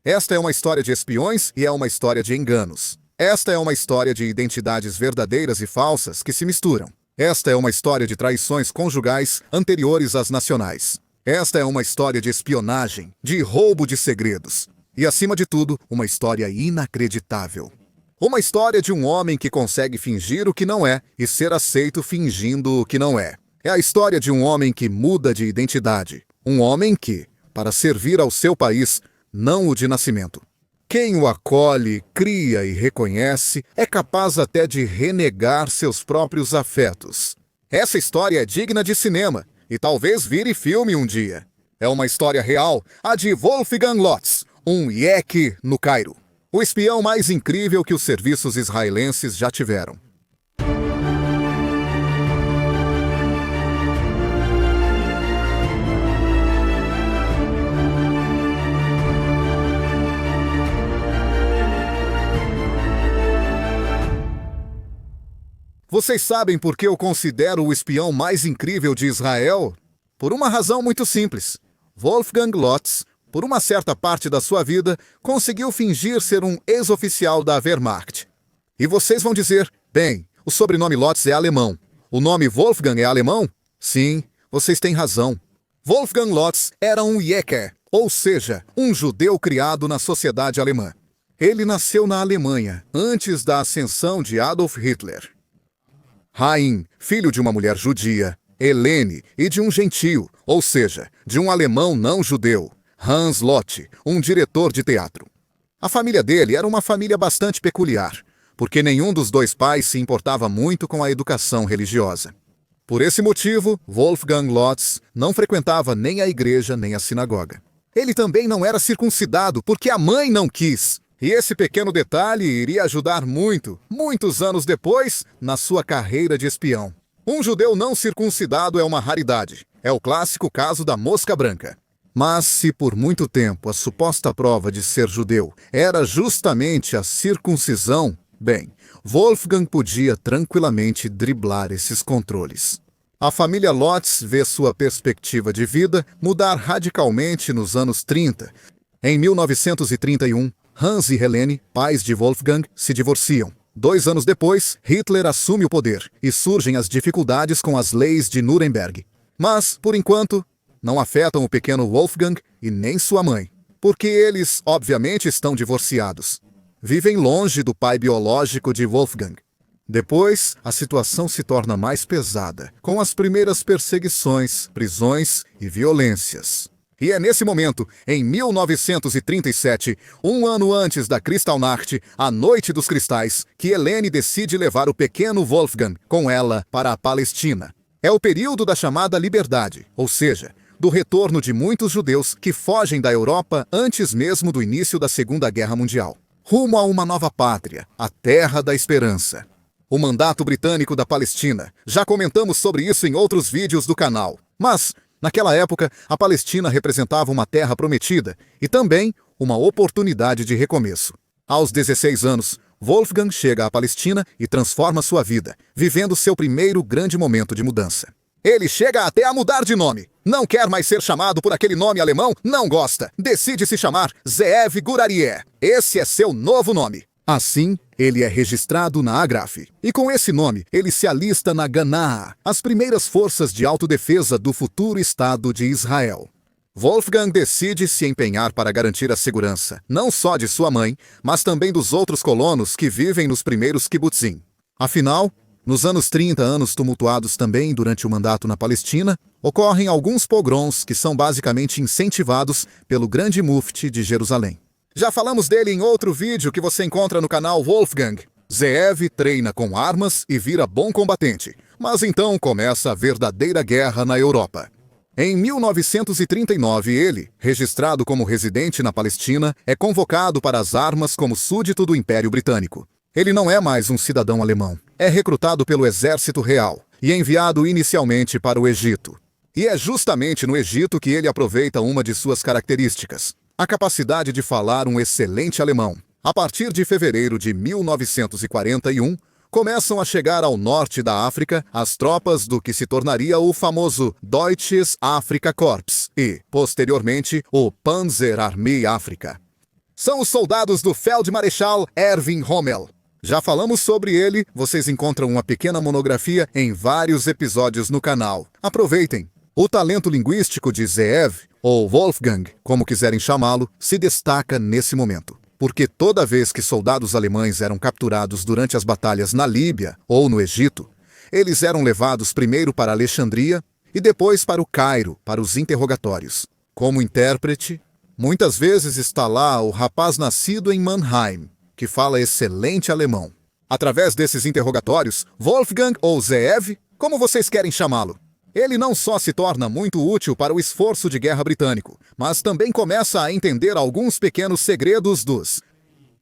Esta é uma história de espiões e é uma história de enganos. Esta é uma história de identidades verdadeiras e falsas que se misturam. Esta é uma história de traições conjugais anteriores às nacionais. Esta é uma história de espionagem, de roubo de segredos. E, acima de tudo, uma história inacreditável. Uma história de um homem que consegue fingir o que não é e ser aceito fingindo o que não é. É a história de um homem que muda de identidade. Um homem que, para servir ao seu país, não o de nascimento. Quem o acolhe, cria e reconhece é capaz até de renegar seus próprios afetos. Essa história é digna de cinema e talvez vire filme um dia. É uma história real, a de Wolfgang Lotz, um ieque no Cairo. O espião mais incrível que os serviços israelenses já tiveram. Vocês sabem por que eu considero o espião mais incrível de Israel? Por uma razão muito simples. Wolfgang Lotz, por uma certa parte da sua vida, conseguiu fingir ser um ex-oficial da Wehrmacht. E vocês vão dizer, bem, o sobrenome Lotz é alemão. O nome Wolfgang é alemão? Sim, vocês têm razão. Wolfgang Lotz era um Jeker, ou seja, um judeu criado na sociedade alemã. Ele nasceu na Alemanha, antes da ascensão de Adolf Hitler. Haim, filho de uma mulher judia, Helene, e de um gentio, ou seja, de um alemão não judeu, Hans Lott, um diretor de teatro. A família dele era uma família bastante peculiar, porque nenhum dos dois pais se importava muito com a educação religiosa. Por esse motivo, Wolfgang Lotz não frequentava nem a igreja nem a sinagoga. Ele também não era circuncidado porque a mãe não quis. E esse pequeno detalhe iria ajudar muito, muitos anos depois, na sua carreira de espião. Um judeu não circuncidado é uma raridade. É o clássico caso da mosca branca. Mas se por muito tempo a suposta prova de ser judeu era justamente a circuncisão, bem, Wolfgang podia tranquilamente driblar esses controles. A família Lotz vê sua perspectiva de vida mudar radicalmente nos anos 30. Em 1931, Hans e Helene, pais de Wolfgang, se divorciam. 2 anos depois, Hitler assume o poder e surgem as dificuldades com as leis de Nuremberg. Mas, por enquanto, não afetam o pequeno Wolfgang e nem sua mãe, porque eles, obviamente, estão divorciados. Vivem longe do pai biológico de Wolfgang. Depois, a situação se torna mais pesada, com as primeiras perseguições, prisões e violências. E é nesse momento, em 1937, um ano antes da Kristallnacht, a Noite dos Cristais, que Helene decide levar o pequeno Wolfgang com ela para a Palestina. É o período da chamada liberdade, ou seja, do retorno de muitos judeus que fogem da Europa antes mesmo do início da Segunda Guerra Mundial. Rumo a uma nova pátria, a Terra da Esperança. O mandato britânico da Palestina. Já comentamos sobre isso em outros vídeos do canal. Mas, naquela época, a Palestina representava uma terra prometida e também uma oportunidade de recomeço. Aos 16 anos, Wolfgang chega à Palestina e transforma sua vida, vivendo seu primeiro grande momento de mudança. Ele chega até a mudar de nome. Não quer mais ser chamado por aquele nome alemão, não gosta. Decide se chamar Zeev Gurarie. Esse é seu novo nome. Assim, ele é registrado na Agraf. E com esse nome, ele se alista na Gana'a, as primeiras forças de autodefesa do futuro Estado de Israel. Wolfgang decide se empenhar para garantir a segurança, não só de sua mãe, mas também dos outros colonos que vivem nos primeiros kibbutzim. Afinal, nos anos 30, anos tumultuados também durante o mandato na Palestina, ocorrem alguns pogroms que são basicamente incentivados pelo grande mufti de Jerusalém. Já falamos dele em outro vídeo que você encontra no canal Wolfgang. Zeev treina com armas e vira bom combatente, mas então começa a verdadeira guerra na Europa. Em 1939, ele, registrado como residente na Palestina, é convocado para as armas como súdito do Império Britânico. Ele não é mais um cidadão alemão. É recrutado pelo Exército Real e enviado inicialmente para o Egito. E é justamente no Egito que ele aproveita uma de suas características: a capacidade de falar um excelente alemão. A partir de fevereiro de 1941, começam a chegar ao norte da África as tropas do que se tornaria o famoso Deutsches Afrika Korps e, posteriormente, o Panzer Armee África. são os soldados do Feldmarechal Erwin Rommel. Já falamos sobre ele, vocês encontram uma pequena monografia em vários episódios no canal. Aproveitem! O talento linguístico de Zeev, ou Wolfgang, como quiserem chamá-lo, se destaca nesse momento. Porque toda vez que soldados alemães eram capturados durante as batalhas na Líbia ou no Egito, eles eram levados primeiro para Alexandria e depois para o Cairo, para os interrogatórios. Como intérprete, muitas vezes está lá o rapaz nascido em Mannheim, que fala excelente alemão. Através desses interrogatórios, Wolfgang ou Zeev, como vocês querem chamá-lo, ele não só se torna muito útil para o esforço de guerra britânico, mas também começa a entender alguns pequenos segredos dos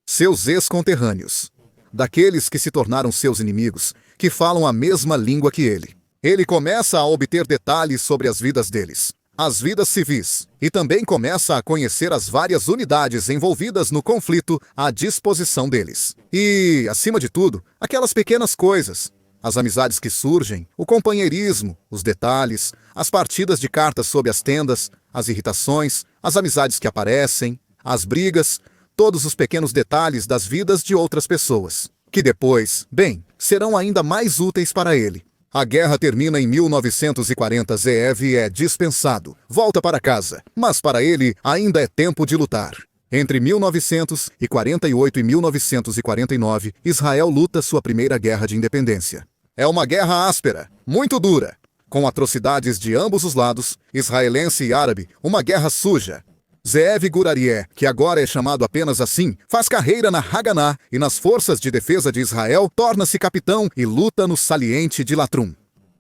seus ex-conterrâneos, daqueles que se tornaram seus inimigos, que falam a mesma língua que ele. Ele começa a obter detalhes sobre as vidas deles, as vidas civis, e também começa a conhecer as várias unidades envolvidas no conflito à disposição deles. E, acima de tudo, aquelas pequenas coisas, as amizades que surgem, o companheirismo, os detalhes, as partidas de cartas sob as tendas, as irritações, as amizades que aparecem, as brigas, todos os pequenos detalhes das vidas de outras pessoas, que depois, bem, serão ainda mais úteis para ele. A guerra termina em 1940, Zeev é dispensado, volta para casa, mas para ele ainda é tempo de lutar. Entre 1948 e 1949, Israel luta sua primeira guerra de independência. É uma guerra áspera, muito dura, com atrocidades de ambos os lados, israelense e árabe, uma guerra suja. Zeev Gurarieh, que agora é chamado apenas assim, faz carreira na Haganah e nas forças de defesa de Israel, torna-se capitão e luta no saliente de Latrum.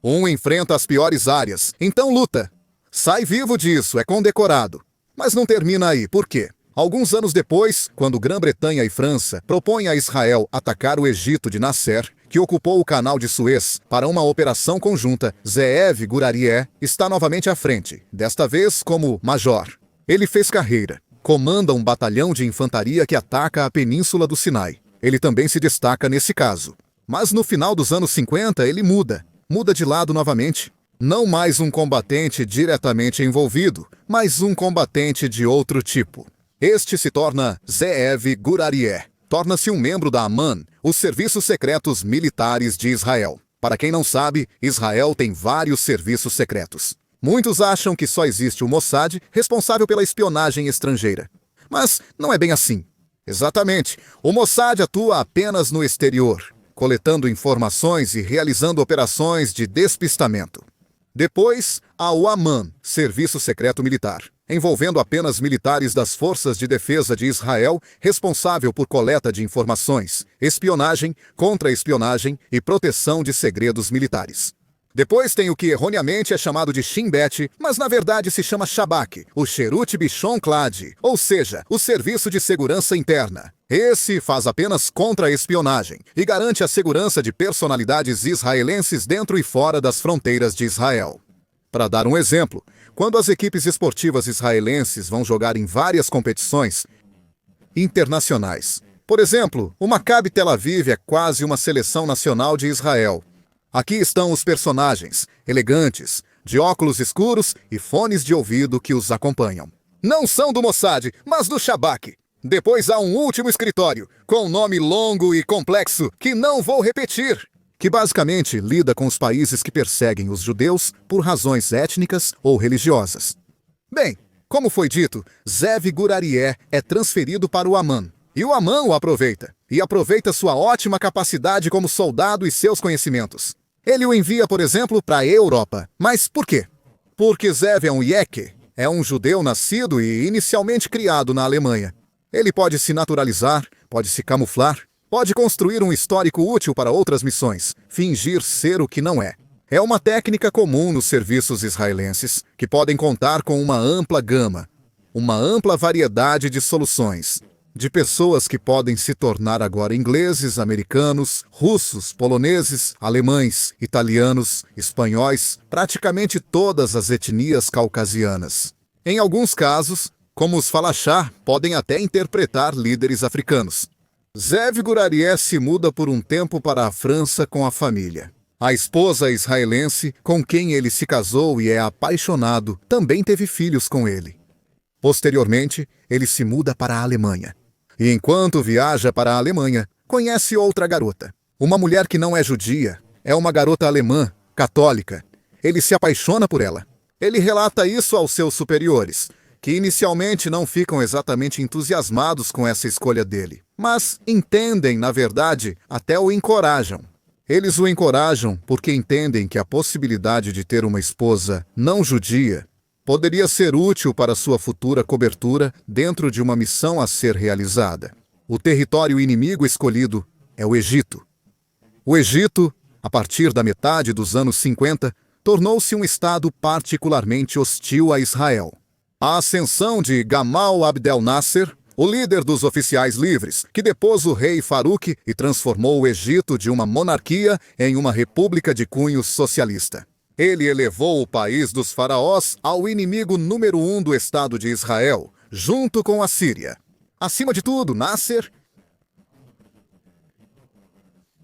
Um enfrenta as piores áreas, então luta. Sai vivo disso, é condecorado. Mas não termina aí, por quê? Alguns anos depois, quando Grã-Bretanha e França propõem a Israel atacar o Egito de Nasser, que ocupou o canal de Suez, para uma operação conjunta, Zeev Gurarieh está novamente à frente, desta vez como major. Ele fez carreira, comanda um batalhão de infantaria que ataca a península do Sinai. Ele também se destaca nesse caso. Mas no final dos anos 50 ele muda de lado novamente. Não mais um combatente diretamente envolvido, mas um combatente de outro tipo. Este se torna Zeev Gurarieh. Torna-se um membro da Aman, os serviços secretos militares de Israel. Para quem não sabe, Israel tem vários serviços secretos. Muitos acham que só existe o Mossad, responsável pela espionagem estrangeira. Mas não é bem assim. Exatamente, o Mossad atua apenas no exterior, coletando informações e realizando operações de despistamento. Depois, há o Aman, Serviço Secreto Militar, envolvendo apenas militares das Forças de Defesa de Israel, responsável por coleta de informações, espionagem, contra-espionagem e proteção de segredos militares. Depois tem o que erroneamente é chamado de Shin Bet, mas na verdade se chama Shabak, o Sherut Bishon Clad, ou seja, o Serviço de Segurança Interna. Esse faz apenas contra-espionagem e garante a segurança de personalidades israelenses dentro e fora das fronteiras de Israel. Para dar um exemplo, quando as equipes esportivas israelenses vão jogar em várias competições internacionais, por exemplo, o Maccabi Tel Aviv é quase uma seleção nacional de Israel. Aqui estão os personagens, elegantes, de óculos escuros e fones de ouvido que os acompanham. Não são do Mossad, mas do Shabak. Depois há um último escritório, com um nome longo e complexo, que não vou repetir, que basicamente lida com os países que perseguem os judeus por razões étnicas ou religiosas. Bem, como foi dito, Zeev Gurarieh é transferido para o Aman, e o Aman o aproveita, e aproveita sua ótima capacidade como soldado e seus conhecimentos. Ele o envia, por exemplo, para a Europa. Mas por quê? Porque Zeev é um Yeke, é um judeu nascido e inicialmente criado na Alemanha. Ele pode se naturalizar, pode se camuflar, pode construir um histórico útil para outras missões, fingir ser o que não é. É uma técnica comum nos serviços israelenses, que podem contar com uma ampla gama, uma ampla variedade de soluções, de pessoas que podem se tornar agora ingleses, americanos, russos, poloneses, alemães, italianos, espanhóis, praticamente todas as etnias caucasianas. Em alguns casos, como os Falachá, podem até interpretar líderes africanos. Zeev Gurarieh se muda por um tempo para a França com a família. A esposa israelense, com quem ele se casou e é apaixonado, também teve filhos com ele. Posteriormente, ele se muda para a Alemanha. E enquanto viaja para a Alemanha, conhece outra garota. Uma mulher que não é judia, é uma garota alemã, católica. Ele se apaixona por ela. Ele relata isso aos seus superiores, que inicialmente não ficam exatamente entusiasmados com essa escolha dele, mas entendem, na verdade, até o encorajam. Eles o encorajam porque entendem que a possibilidade de ter uma esposa não judia poderia ser útil para sua futura cobertura dentro de uma missão a ser realizada. O território inimigo escolhido é o Egito. O Egito, a partir da metade dos anos 50, tornou-se um estado particularmente hostil a Israel. A ascensão de Gamal Abdel Nasser, o líder dos oficiais livres, que depôs o rei Farouk e transformou o Egito de uma monarquia em uma república de cunho socialista. Ele elevou o país dos faraós ao inimigo número 1 do Estado de Israel, junto com a Síria. Acima de tudo, Nasser...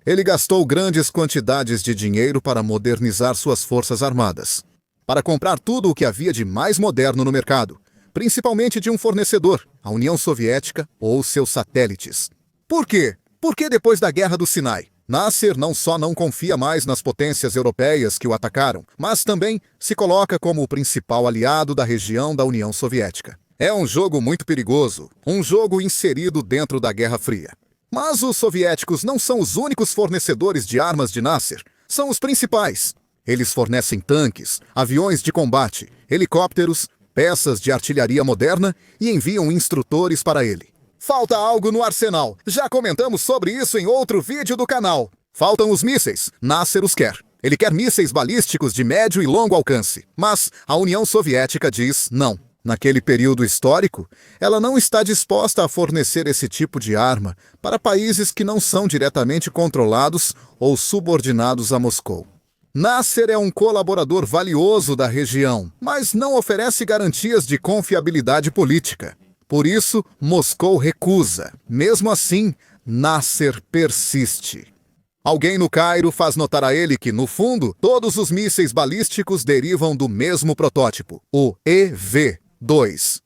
Ele gastou grandes quantidades de dinheiro para modernizar suas forças armadas, para comprar tudo o que havia de mais moderno no mercado, principalmente de um fornecedor, a União Soviética ou seus satélites. Por quê? Porque depois da Guerra do Sinai, Nasser não só não confia mais nas potências europeias que o atacaram, mas também se coloca como o principal aliado da região da União Soviética. É um jogo muito perigoso, um jogo inserido dentro da Guerra Fria. Mas os soviéticos não são os únicos fornecedores de armas de Nasser, são os principais. Eles fornecem tanques, aviões de combate, helicópteros, peças de artilharia moderna e enviam instrutores para ele. Falta algo no arsenal. Já comentamos sobre isso em outro vídeo do canal. Faltam os mísseis. Nasser os quer. Ele quer mísseis balísticos de médio e longo alcance. Mas a União Soviética diz não. Naquele período histórico, ela não está disposta a fornecer esse tipo de arma para países que não são diretamente controlados ou subordinados a Moscou. Nasser é um colaborador valioso da região, mas não oferece garantias de confiabilidade política. Por isso, Moscou recusa. Mesmo assim, Nasser persiste. Alguém no Cairo faz notar a ele que, no fundo, todos os mísseis balísticos derivam do mesmo protótipo, o EV-2.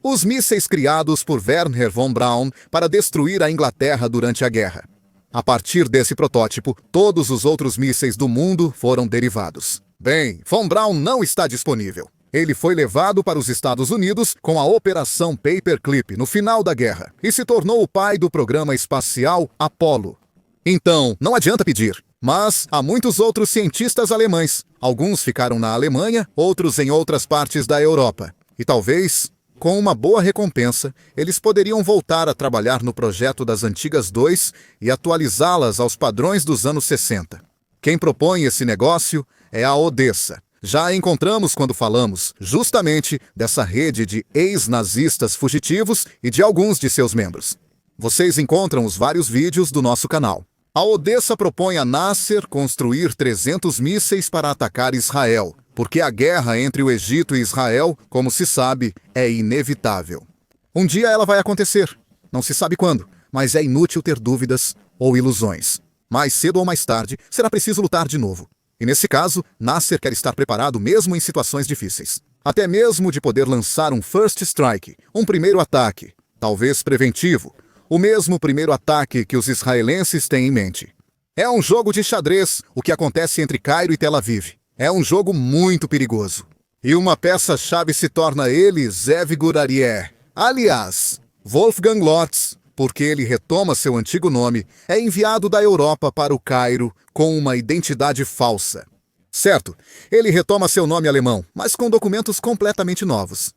Os mísseis criados por Wernher von Braun para destruir a Inglaterra durante a guerra. A partir desse protótipo, todos os outros mísseis do mundo foram derivados. Bem, von Braun não está disponível. Ele foi levado para os Estados Unidos com a Operação Paperclip no final da guerra e se tornou o pai do programa espacial Apollo. Então, não adianta pedir. Mas há muitos outros cientistas alemães. Alguns ficaram na Alemanha, outros em outras partes da Europa. E talvez, com uma boa recompensa, eles poderiam voltar a trabalhar no projeto das antigas 2 e atualizá-las aos padrões dos anos 60. Quem propõe esse negócio é a Odessa. Já a encontramos quando falamos, justamente, dessa rede de ex-nazistas fugitivos e de alguns de seus membros. Vocês encontram os vários vídeos do nosso canal. A Odessa propõe a Nasser construir 300 mísseis para atacar Israel, porque a guerra entre o Egito e Israel, como se sabe, é inevitável. Um dia ela vai acontecer, não se sabe quando, mas é inútil ter dúvidas ou ilusões. Mais cedo ou mais tarde, será preciso lutar de novo. E nesse caso, Nasser quer estar preparado mesmo em situações difíceis. Até mesmo de poder lançar um first strike, um primeiro ataque, talvez preventivo, o mesmo primeiro ataque que os israelenses têm em mente. É um jogo de xadrez, o que acontece entre Cairo e Tel Aviv. É um jogo muito perigoso. E uma peça-chave se torna ele, Zev Gurarieh. Aliás, Wolfgang Lotz, porque ele retoma seu antigo nome, é enviado da Europa para o Cairo com uma identidade falsa. Certo, ele retoma seu nome alemão, mas com documentos completamente novos.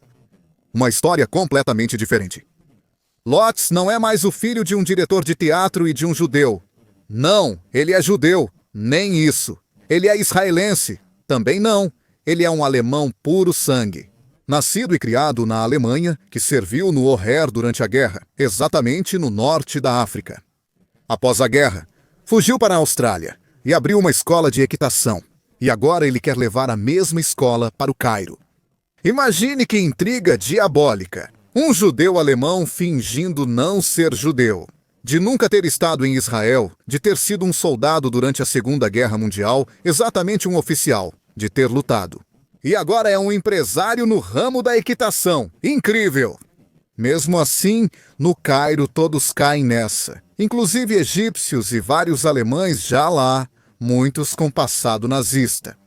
Uma história completamente diferente. Lotz não é mais o filho de um diretor de teatro e de um judeu. Não, ele é judeu. Nem isso. Ele é israelense. Também não. Ele é um alemão puro sangue. Nascido e criado na Alemanha, que serviu no Oher durante a guerra, exatamente no norte da África. Após a guerra, fugiu para a Austrália e abriu uma escola de equitação. E agora ele quer levar a mesma escola para o Cairo. Imagine que intriga diabólica. Um judeu alemão fingindo não ser judeu. De nunca ter estado em Israel, de ter sido um soldado durante a Segunda Guerra Mundial, exatamente um oficial, de ter lutado. E agora é um empresário no ramo da equitação. Incrível! Mesmo assim, no Cairo todos caem nessa, inclusive egípcios e vários alemães já lá, muitos com passado nazista.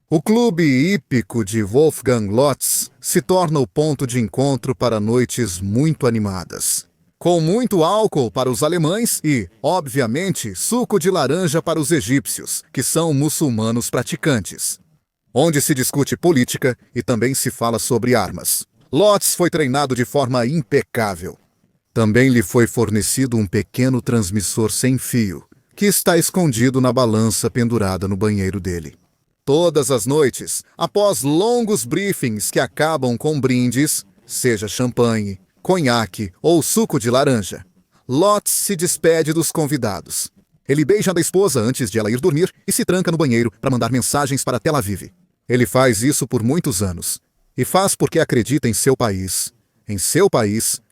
O clube hípico de Wolfgang Lotz se torna o ponto de encontro para noites muito animadas, com muito álcool para os alemães e, obviamente, suco de laranja para os egípcios, que são muçulmanos praticantes, onde se discute política e também se fala sobre armas. Lotz foi treinado de forma impecável. Também lhe foi fornecido um pequeno transmissor sem fio, que está escondido na balança pendurada no banheiro dele. Todas as noites, após longos briefings que acabam com brindes, seja champanhe, conhaque ou suco de laranja, Lotz se despede dos convidados. Ele beija a esposa antes de ela ir dormir e se tranca no banheiro para mandar mensagens para Tel Aviv. Ele faz isso por muitos anos. E faz porque acredita em seu país,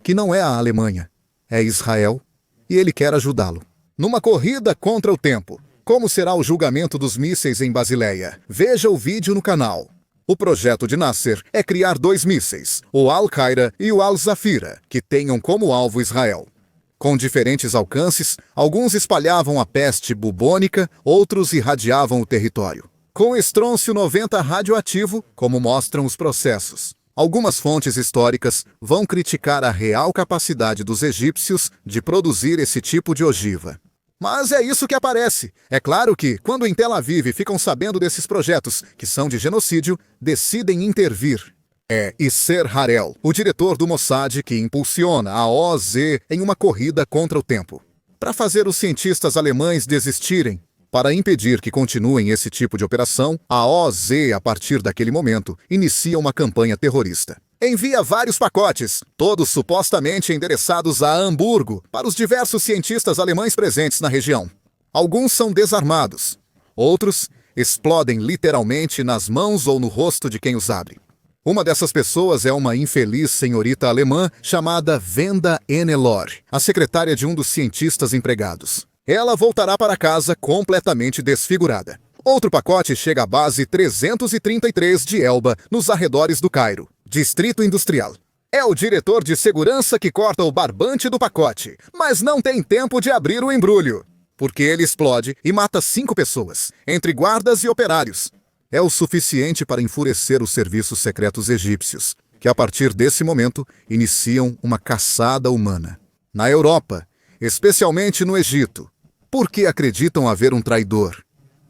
que não é a Alemanha, é Israel, e ele quer ajudá-lo. Numa corrida contra o tempo, como será o julgamento dos mísseis em Basileia? Veja o vídeo no canal. O projeto de Nasser é criar 2 mísseis, o Al-Qaeda e o Al-Zafira, que tenham como alvo Israel. Com diferentes alcances, alguns espalhavam a peste bubônica, outros irradiavam o território. Com estrôncio 90 radioativo, como mostram os processos. Algumas fontes históricas vão criticar a real capacidade dos egípcios de produzir esse tipo de ogiva. Mas é isso que aparece. É claro que, quando em Tel Aviv ficam sabendo desses projetos, que são de genocídio, decidem intervir. É Isser Harel, o diretor do Mossad, que impulsiona a OZ em uma corrida contra o tempo, para fazer os cientistas alemães desistirem. Para impedir que continuem esse tipo de operação, a OZ, a partir daquele momento, inicia uma campanha terrorista. Envia vários pacotes, todos supostamente endereçados a Hamburgo, para os diversos cientistas alemães presentes na região. Alguns são desarmados, outros explodem literalmente nas mãos ou no rosto de quem os abre. Uma dessas pessoas é uma infeliz senhorita alemã chamada Wenda Enelor, a secretária de um dos cientistas empregados. Ela voltará para casa completamente desfigurada. Outro pacote chega à base 333 de Elba, nos arredores do Cairo, distrito industrial. É o diretor de segurança que corta o barbante do pacote, mas não tem tempo de abrir o embrulho, porque ele explode e mata 5 pessoas, entre guardas e operários. É o suficiente para enfurecer os serviços secretos egípcios, que a partir desse momento iniciam uma caçada humana. Na Europa, especialmente no Egito, porque acreditam haver um traidor.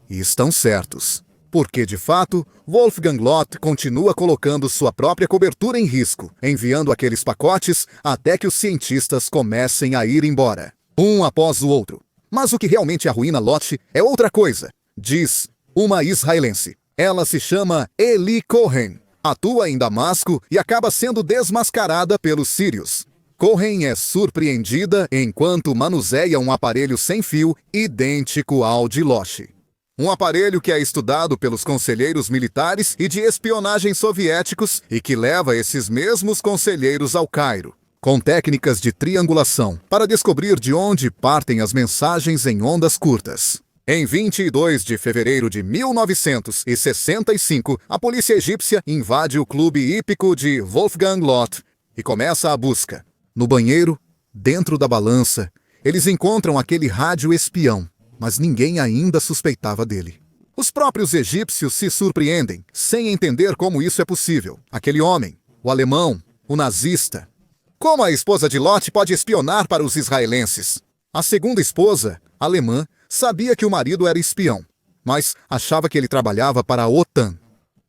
E estão certos, porque de fato, Wolfgang Lotz continua colocando sua própria cobertura em risco, enviando aqueles pacotes até que os cientistas comecem a ir embora, um após o outro. Mas o que realmente arruína Lotz é outra coisa, diz uma israelense. Ela se chama Eli Cohen, atua em Damasco e acaba sendo desmascarada pelos sírios. Cohen é surpreendida enquanto manuseia um aparelho sem fio idêntico ao de Lotz. Um aparelho que é estudado pelos conselheiros militares e de espionagem soviéticos e que leva esses mesmos conselheiros ao Cairo, com técnicas de triangulação, para descobrir de onde partem as mensagens em ondas curtas. Em 22 de fevereiro de 1965, a polícia egípcia invade o clube hípico de Wolfgang Lotz e começa a busca. No banheiro, dentro da balança, eles encontram aquele rádio espião, mas ninguém ainda suspeitava dele. Os próprios egípcios se surpreendem, sem entender como isso é possível. Aquele homem, o alemão, o nazista. Como a esposa de Lotz pode espionar para os israelenses? A segunda esposa, alemã, sabia que o marido era espião, mas achava que ele trabalhava para a OTAN.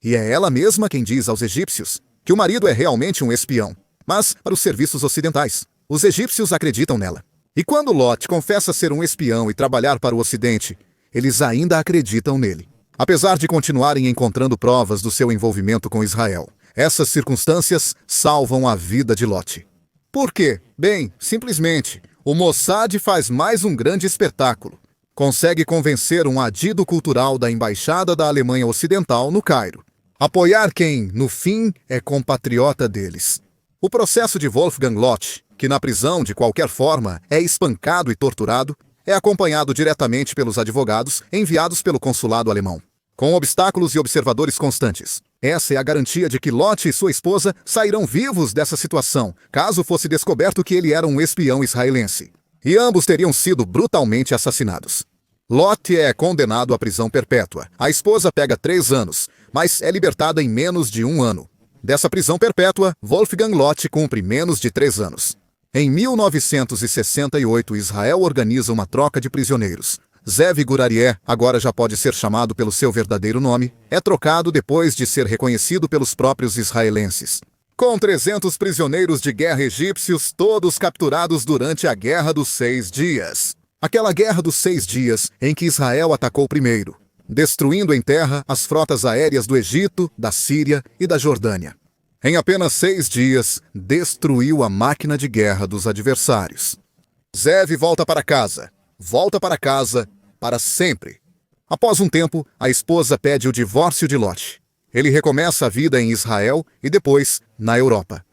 E é ela mesma quem diz aos egípcios que o marido é realmente um espião, mas para os serviços ocidentais. Os egípcios acreditam nela. E quando Lotz confessa ser um espião e trabalhar para o Ocidente, eles ainda acreditam nele. Apesar de continuarem encontrando provas do seu envolvimento com Israel, essas circunstâncias salvam a vida de Lotz. Por quê? Bem, simplesmente, o Mossad faz mais um grande espetáculo. Consegue convencer um adido cultural da Embaixada da Alemanha Ocidental no Cairo. Apoiar quem, no fim, é compatriota deles. O processo de Wolfgang Lotz, que na prisão, de qualquer forma, é espancado e torturado, é acompanhado diretamente pelos advogados enviados pelo consulado alemão, com obstáculos e observadores constantes. Essa é a garantia de que Lot e sua esposa sairão vivos dessa situação, caso fosse descoberto que ele era um espião israelense. E ambos teriam sido brutalmente assassinados. Lot é condenado à prisão perpétua. A esposa pega 3 anos, mas é libertada em menos de 1 ano. Dessa prisão perpétua, Wolfgang Lot cumpre menos de 3 anos. Em 1968, Israel organiza uma troca de prisioneiros. Zev Gurarieh, agora já pode ser chamado pelo seu verdadeiro nome, é trocado depois de ser reconhecido pelos próprios israelenses. Com 300 prisioneiros de guerra egípcios, todos capturados durante a Guerra dos 6 Dias. Aquela Guerra dos 6 Dias em que Israel atacou primeiro, destruindo em terra as frotas aéreas do Egito, da Síria e da Jordânia. Em apenas 6 dias, destruiu a máquina de guerra dos adversários. Zev volta para casa para sempre. Após um tempo, a esposa pede o divórcio de Lot. Ele recomeça a vida em Israel e depois na Europa.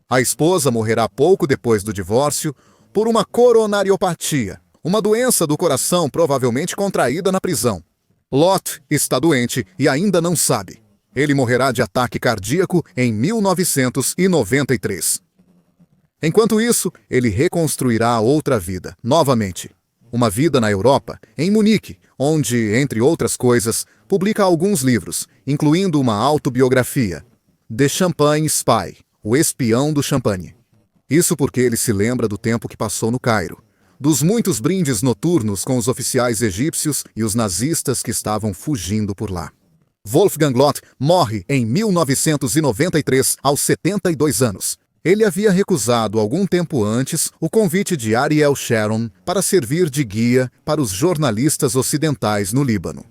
A esposa morrerá pouco depois do divórcio por uma coronariopatia, uma doença do coração provavelmente contraída na prisão. Lot está doente e ainda não sabe. Ele morrerá de ataque cardíaco em 1993. Enquanto isso, ele reconstruirá outra vida, novamente. Uma vida na Europa, em Munique, onde, entre outras coisas, publica alguns livros, incluindo uma autobiografia, The Champagne Spy, O Espião do Champagne. Isso porque ele se lembra do tempo que passou no Cairo, dos muitos brindes noturnos com os oficiais egípcios e os nazistas que estavam fugindo por lá. Wolfgang Lot morre em 1993, aos 72 anos. Ele havia recusado algum tempo antes o convite de Ariel Sharon para servir de guia para os jornalistas ocidentais no Líbano.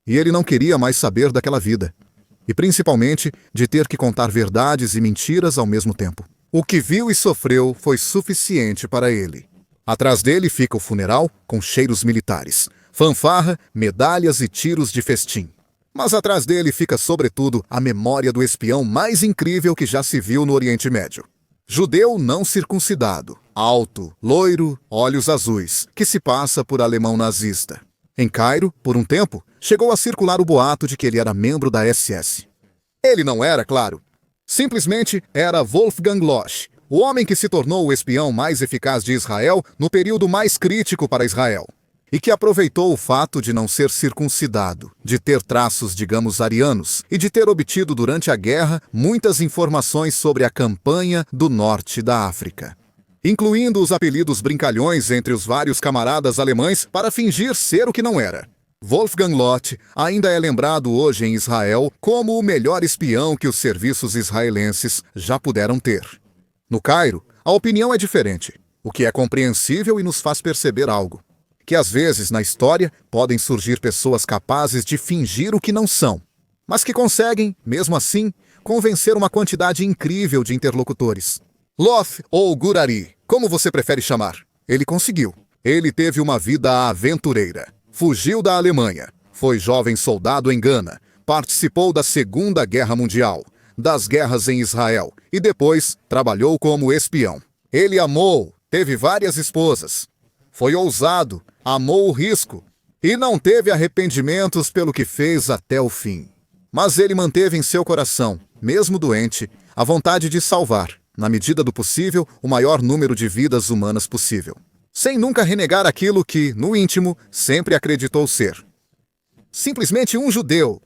E ele não queria mais saber daquela vida. E principalmente de ter que contar verdades e mentiras ao mesmo tempo. O que viu e sofreu foi suficiente para ele. Atrás dele fica o funeral com cheiros militares, fanfarra, medalhas e tiros de festim. Mas atrás dele fica, sobretudo, a memória do espião mais incrível que já se viu no Oriente Médio. Judeu não circuncidado, alto, loiro, olhos azuis, que se passa por alemão nazista. Em Cairo, por um tempo, chegou a circular o boato de que ele era membro da SS. Ele não era, claro. Simplesmente era Wolfgang Lot, o homem que se tornou o espião mais eficaz de Israel no período mais crítico para Israel. E que aproveitou o fato de não ser circuncidado, de ter traços, digamos, arianos, e de ter obtido durante a guerra muitas informações sobre a campanha do norte da África, incluindo os apelidos brincalhões entre os vários camaradas alemães para fingir ser o que não era. Wolfgang Lot ainda é lembrado hoje em Israel como o melhor espião que os serviços israelenses já puderam ter. No Cairo, a opinião é diferente, o que é compreensível e nos faz perceber algo. Que às vezes, na história, podem surgir pessoas capazes de fingir o que não são, mas que conseguem, mesmo assim, convencer uma quantidade incrível de interlocutores. Lot ou Gurari, como você prefere chamar, ele conseguiu. Ele teve uma vida aventureira. Fugiu da Alemanha, foi jovem soldado em Gana, participou da Segunda Guerra Mundial, das guerras em Israel e depois trabalhou como espião. Ele amou, teve várias esposas. Foi ousado, amou o risco e não teve arrependimentos pelo que fez até o fim. Mas ele manteve em seu coração, mesmo doente, a vontade de salvar, na medida do possível, o maior número de vidas humanas possível, sem nunca renegar aquilo que, no íntimo, sempre acreditou ser. Simplesmente um judeu,